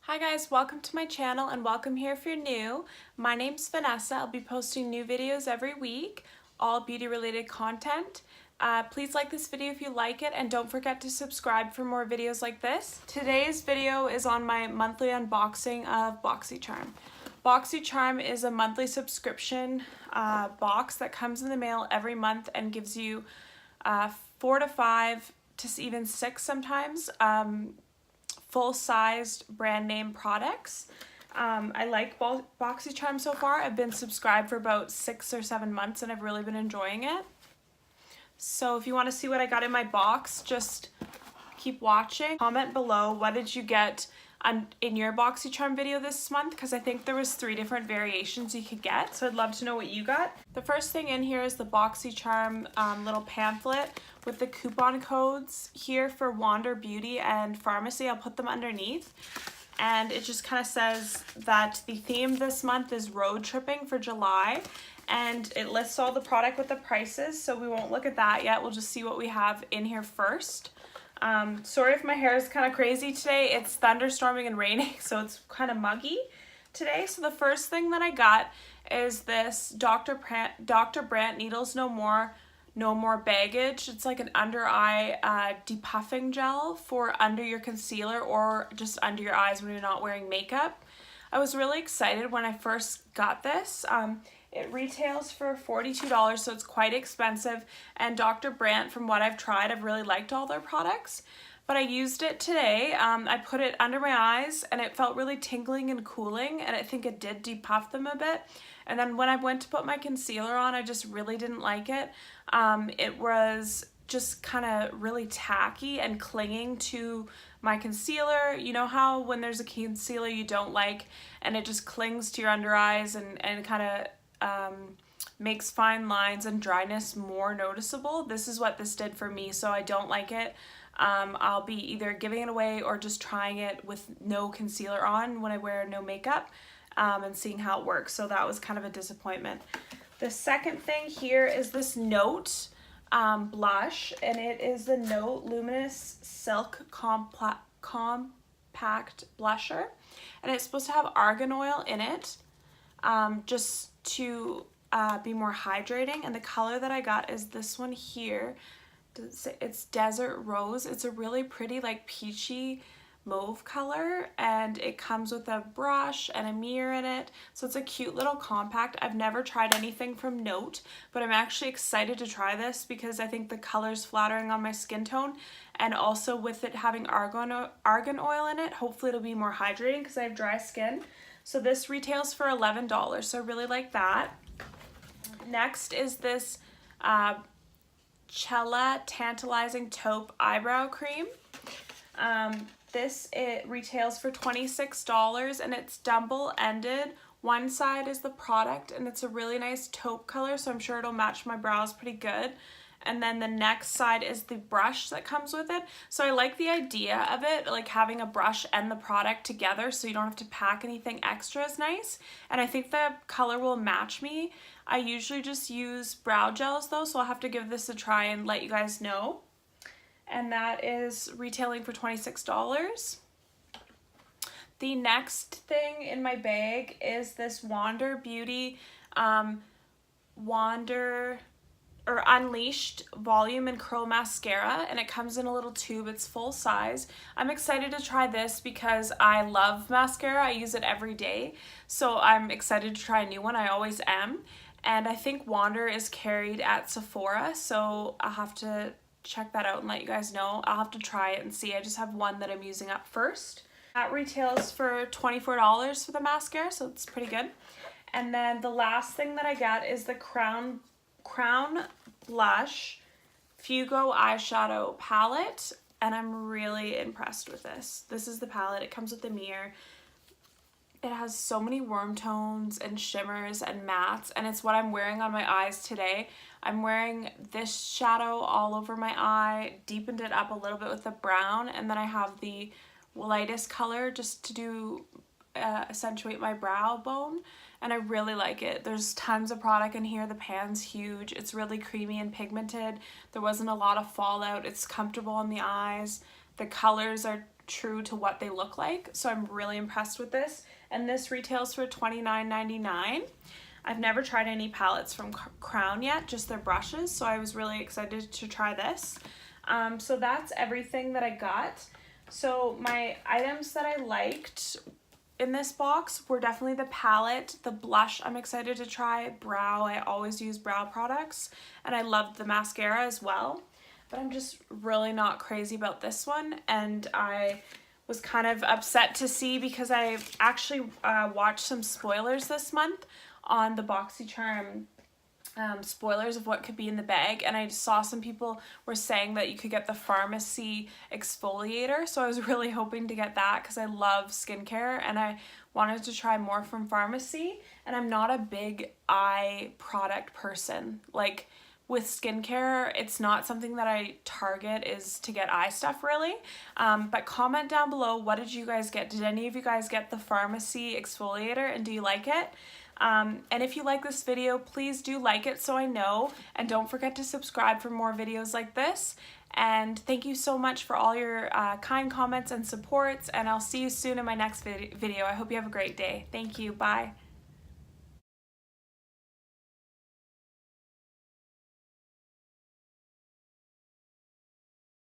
Hi guys, welcome to my channel and welcome here if you're new. My name's Vanessa. I'll be posting new videos every week, all beauty related content. Please like this video if you like it and don't forget to subscribe for more videos like this. Today's video is on my monthly unboxing of Boxycharm. Boxycharm is a monthly subscription box that comes in the mail every month and gives you 4 to 5 to even 6 sometimes full-sized brand name products. I like Boxycharm so far. I've been subscribed for about 6 or 7 months and I've really been enjoying it. So if you want to see what I got in my box, just keep watching. Comment below what did you get in your Boxycharm video this month, because I think there was 3 different variations you could get, so I'd love to know what you got. The first thing in here is the Boxycharm little pamphlet with the coupon codes here for Wander Beauty and Pharmacy. I'll put them underneath, and it just kind of says that the theme this month is road tripping for July, and it lists all the product with the prices, so we won't look at that yet. We'll just see what we have in here first. Sorry if my hair is kind of crazy today. It's thunderstorming and raining, so it's kind of muggy today. So the first thing that I got is this Dr. Brandt Needles No More Baggage. It's like an under eye depuffing gel for under your concealer or just under your eyes when you're not wearing makeup. I was really excited when I first got this. It retails for $42, so it's quite expensive, and Dr. Brandt, from what I've tried, I've really liked all their products, but I used it today. I put it under my eyes and it felt really tingling and cooling, and I think it did depuff them a bit. And then when I went to put my concealer on, I just really didn't like it. It was just kind of really tacky and clinging to my concealer. You know how when there's a concealer you don't like and it just clings to your under eyes and kind of makes fine lines and dryness more noticeable? This is what this did for me, so I don't like it. I'll be either giving it away or just trying it with no concealer on when I wear no makeup and seeing how it works. So that was kind of a disappointment. The second thing here is this Note blush, and it is the Note Luminous Silk Compact Blusher, and it's supposed to have argan oil in it just to be more hydrating. And the color that I got is this one here. It's Desert Rose. It's a really pretty like peachy mauve color, and it comes with a brush and a mirror in it, so it's a cute little compact. I've never tried anything from Note, but I'm actually excited to try this because I think the color's flattering on my skin tone, and also with it having argan oil in it, hopefully it'll be more hydrating because I have dry skin. So this retails for $11, so I really like that. Next is this Chella Tantalizing Taupe Eyebrow Cream. It retails for $26, and it's double-ended. One side is the product, and it's a really nice taupe color, so I'm sure it'll match my brows pretty good. And then the next side is the brush that comes with it. So I like the idea of it, like having a brush and the product together so you don't have to pack anything extra is nice. And I think the color will match me. I usually just use brow gels though, so I'll have to give this a try and let you guys know. And that is retailing for $26. The next thing in my bag is this Wander Beauty Unleashed Volume and Curl Mascara, and it comes in a little tube. It's full size. I'm excited to try this because I love mascara. I use it every day, so I'm excited to try a new one. I always am. And I think Wander is carried at Sephora, so I'll have to check that out and let you guys know. I'll have to try it and see. I just have one that I'm using up first. That retails for $24 for the mascara, so it's pretty good. And then the last thing that I got is the Crown Blush Fugo Eyeshadow Palette, and I'm really impressed with this. This is the palette. It comes with the mirror. It has so many warm tones and shimmers and mattes, and it's what I'm wearing on my eyes today. I'm wearing this shadow all over my eye, deepened it up a little bit with the brown, and then I have the lightest color just to do accentuate my brow bone, and I really like it. There's tons of product in here. The pan's huge. It's really creamy and pigmented. There wasn't a lot of fallout. It's comfortable on the eyes. The colors are true to what they look like. So I'm really impressed with this. And this retails for $29.99. I've never tried any palettes from Crown yet, just their brushes, so I was really excited to try this. So that's everything that I got. So my items that I liked in this box were definitely the palette, the blush I'm excited to try, brow, I always use brow products, and I loved the mascara as well. But I'm just really not crazy about this one, and I was kind of upset to see because I actually watched some spoilers this month on the Boxycharm spoilers of what could be in the bag, and I saw some people were saying that you could get the pharmacy exfoliator, so I was really hoping to get that because I love skincare and I wanted to try more from pharmacy, and I'm not a big eye product person. Like with skincare, it's not something that I target is to get eye stuff really. But comment down below, what did you guys get? Did any of you guys get the pharmacy exfoliator, and do you like it? And if you like this video, please do like it so I know, and don't forget to subscribe for more videos like this. And thank you so much for all your kind comments and supports, and I'll see you soon in my next video. I hope you have a great day. Thank you. Bye.